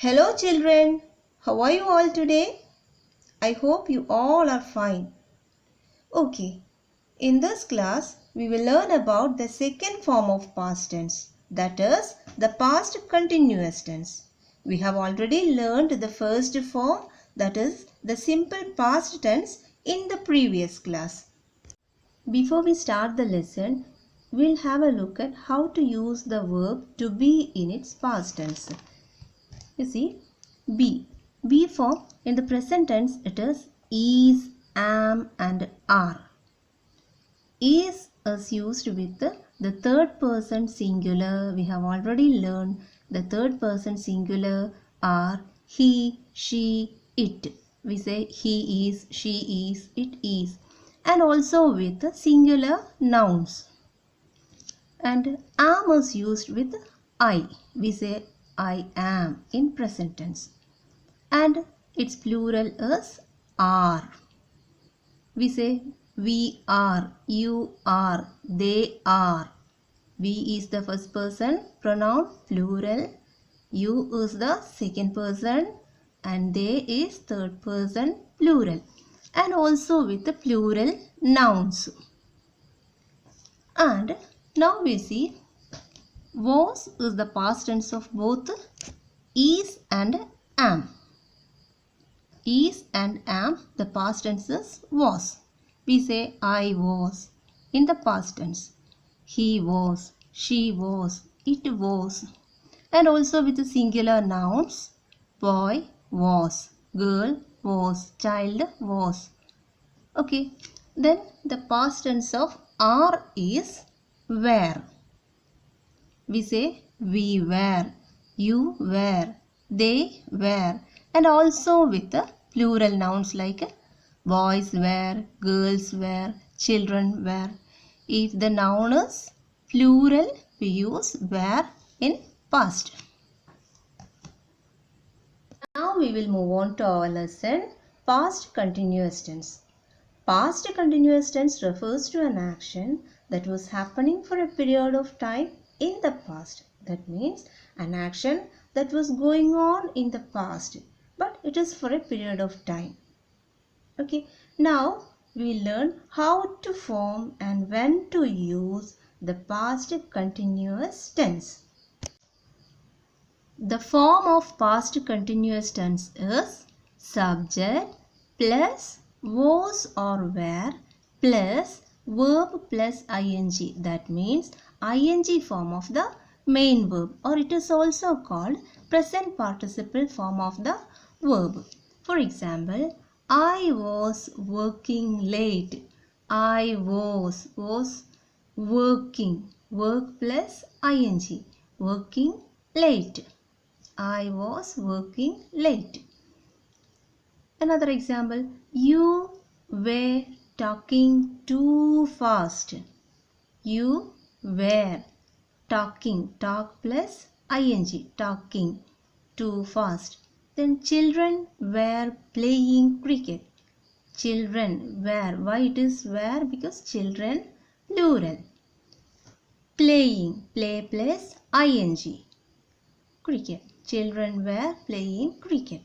Hello children, how are you all today? I hope you all are fine. Okay, in this class we will learn about the second form of past tense, that is the past continuous tense. We have already learned the first form, that is the simple past tense, in the previous class. Before we start the lesson, we'll have a look at how to use the verb to be in its past tense. You see, be. Be form in the present tense it is, am and are. Is used with the third person singular. We have already learned the third person singular are he, she, it. We say he is, she is, it is. And also with singular nouns. And am is used with I. We say I am in present tense. And its plural is are. We say we are, you are, they are. We is the first person pronoun plural, you is the second person and they is third person plural, and also with the plural nouns. And now we see was is the past tense of both is and am. Is and am, the past tense is was. We say I was in the past tense. He was, she was, it was. And also with the singular nouns, boy was, girl was, child was. Okay, then the past tense of are is were. We say we were, you were, they were, and also with the plural nouns like boys were, girls were, children were. If the noun is plural, we use were in past. Now we will move on to our lesson, past continuous tense. Past continuous tense refers to an action that was happening for a period of time in the past. That means an action that was going on in the past, but it is for a period of time. Okay, now we learn how to form and when to use the past continuous tense. The form of past continuous tense is subject plus was or were plus verb plus ing. That means ing form of the main verb, or it is also called present participle form of the verb. For example, I was working late. I was working, work plus ing, working late. I was working late. Another example, you were talking too fast. You were talking, talk plus ing, talking too fast. Then children were playing cricket. Children were, why it is were? Because children plural. Playing, play plus ing, cricket. Children were playing cricket.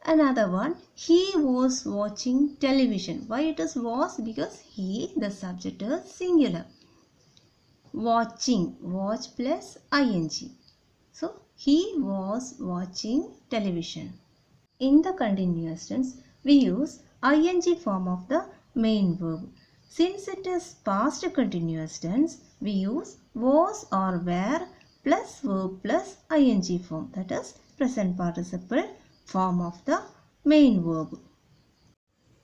Another one, he was watching television. Why it is was? Because he, the subject is singular. Watching, watch plus ing. So, he was watching television. In the continuous tense, we use ing form of the main verb. Since it is past continuous tense, we use was or were plus verb plus ing form, that is present participle form of the main verb.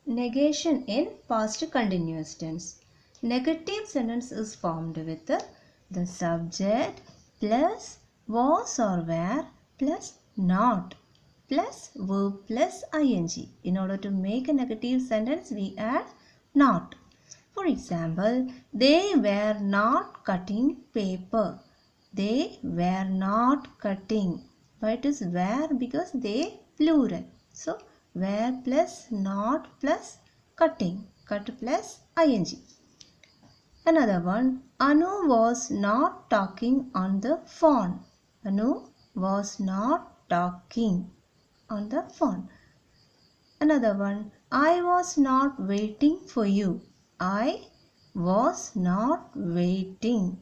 Negation in past continuous tense. Negative sentence is formed with the subject plus was or were plus not plus verb plus ing. In order to make a negative sentence, we add not. For example, they were not cutting paper. They were not cutting. But it is were because they plural. So, were plus not plus cutting. Cut plus ing. Another one, Anu was not talking on the phone. Anu was not talking on the phone. Another one, I was not waiting for you. I was not waiting.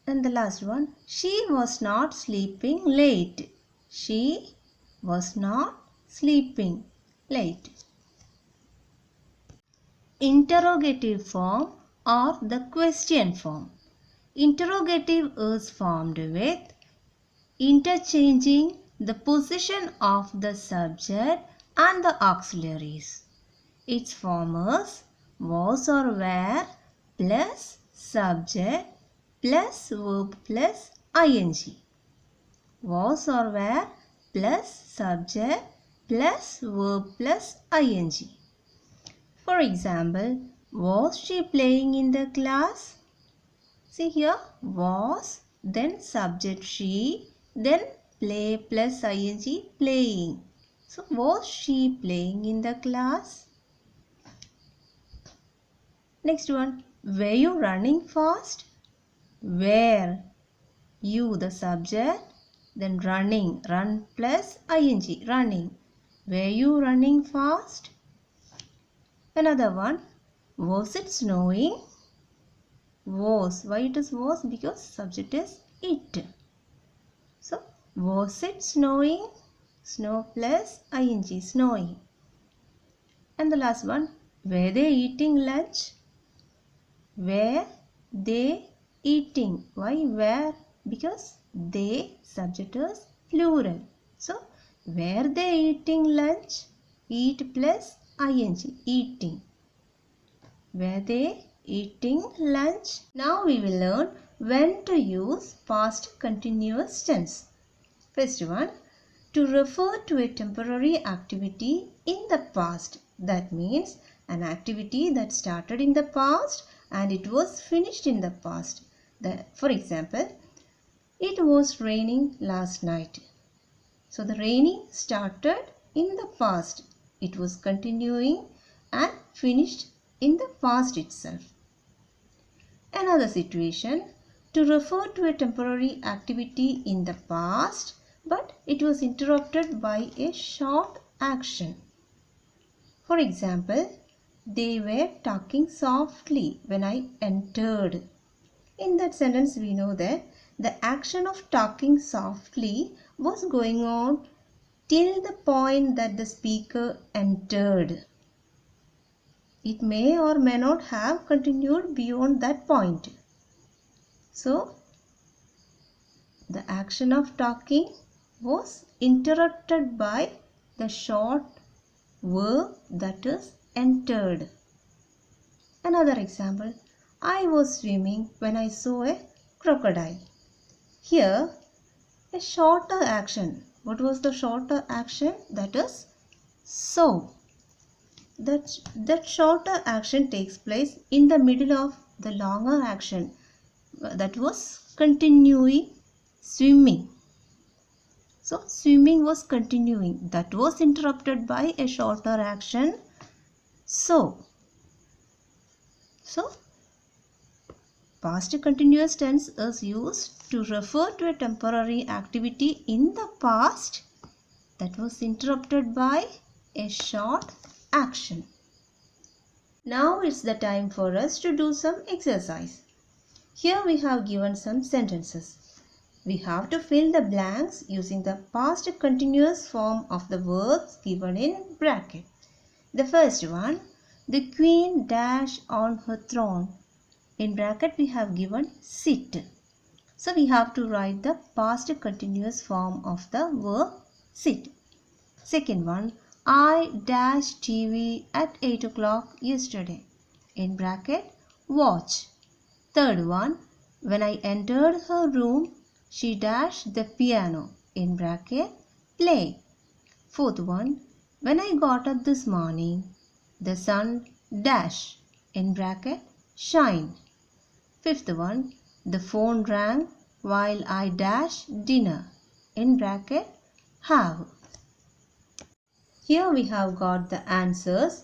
And the last one, she was not sleeping late. She was not sleeping late. Interrogative form or the question form. Interrogative is formed with interchanging the position of the subject and the auxiliaries. Its form is was or were plus subject plus verb plus ing. Was or were plus subject plus verb plus ing. For example, was she playing in the class? See here, was, then subject she, then play plus ing, playing. So, was she playing in the class? Next one, were you running fast? Were, you the subject, then running, run plus ing, running. Were you running fast? Another one, was it snowing? Was, why it is was? Because subject is it. So, was it snowing? Snow plus ing, snowing. And the last one, were they eating lunch? Were they eating? Why were? Because they, subject is plural. So, were they eating lunch? Eat plus ing, eating. Were they eating lunch? Now we will learn when to use past continuous tense. First one, to refer to a temporary activity in the past. That means an activity that started in the past and it was finished in the past. For example, it was raining last night. So the raining started in the past. It was continuing and finished in the past itself. Another situation, to refer to a temporary activity in the past but it was interrupted by a short action. For example, they were talking softly when I entered. In that sentence we know that the action of talking softly was going on till the point that the speaker entered. It may or may not have continued beyond that point. So, the action of talking was interrupted by the short verb that is entered. Another example, I was swimming when I saw a crocodile. Here, a shorter action. What was the shorter action? That is saw. That shorter action takes place in the middle of the longer action. That was continuing swimming. So, swimming was continuing. That was interrupted by a shorter action. So, past continuous tense is used to refer to a temporary activity in the past that was interrupted by a short action. Now it's the time for us to do some exercise. Here we have given some sentences. We have to fill the blanks using the past continuous form of the verbs given in bracket. The first one, the queen dash on her throne. In bracket we have given sit. So we have to write the past continuous form of the verb sit. Second one, I dashed TV at 8 o'clock yesterday. In bracket, watch. Third one, when I entered her room, she dashed the piano. In bracket, play. Fourth one, when I got up this morning, the sun dash. In bracket, shine. Fifth one, the phone rang while I dashed dinner. In bracket, have. Here we have got the answers.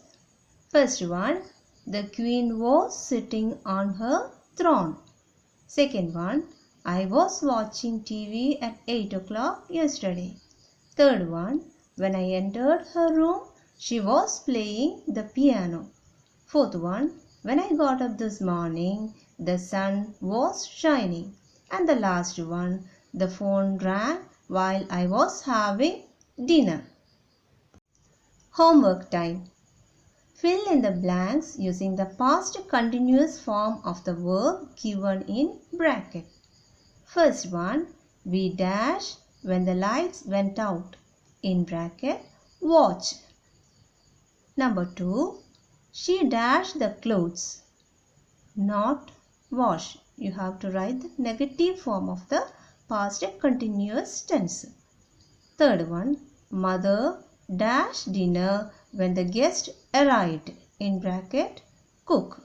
First one, the queen was sitting on her throne. Second one, I was watching TV at 8 o'clock yesterday. Third one, when I entered her room, she was playing the piano. Fourth one, when I got up this morning, the sun was shining. And the last one, the phone rang while I was having dinner. Homework time. Fill in the blanks using the past continuous form of the verb given in bracket. First one, we dash when the lights went out. In bracket, watch. Number 2, she dashed the clothes. Not wash. You have to write the negative form of the past continuous tense. Third one, mother dash dinner when the guest arrived. In bracket, cook.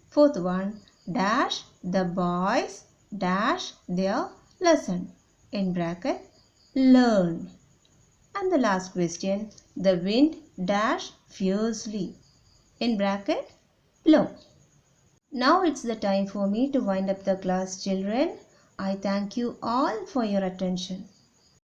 Fourth one, dash the boys dash their lesson. In bracket, learn. And the last question, the wind dash fiercely. In bracket, blow. Now it's the time for me to wind up the class, children. I thank you all for your attention.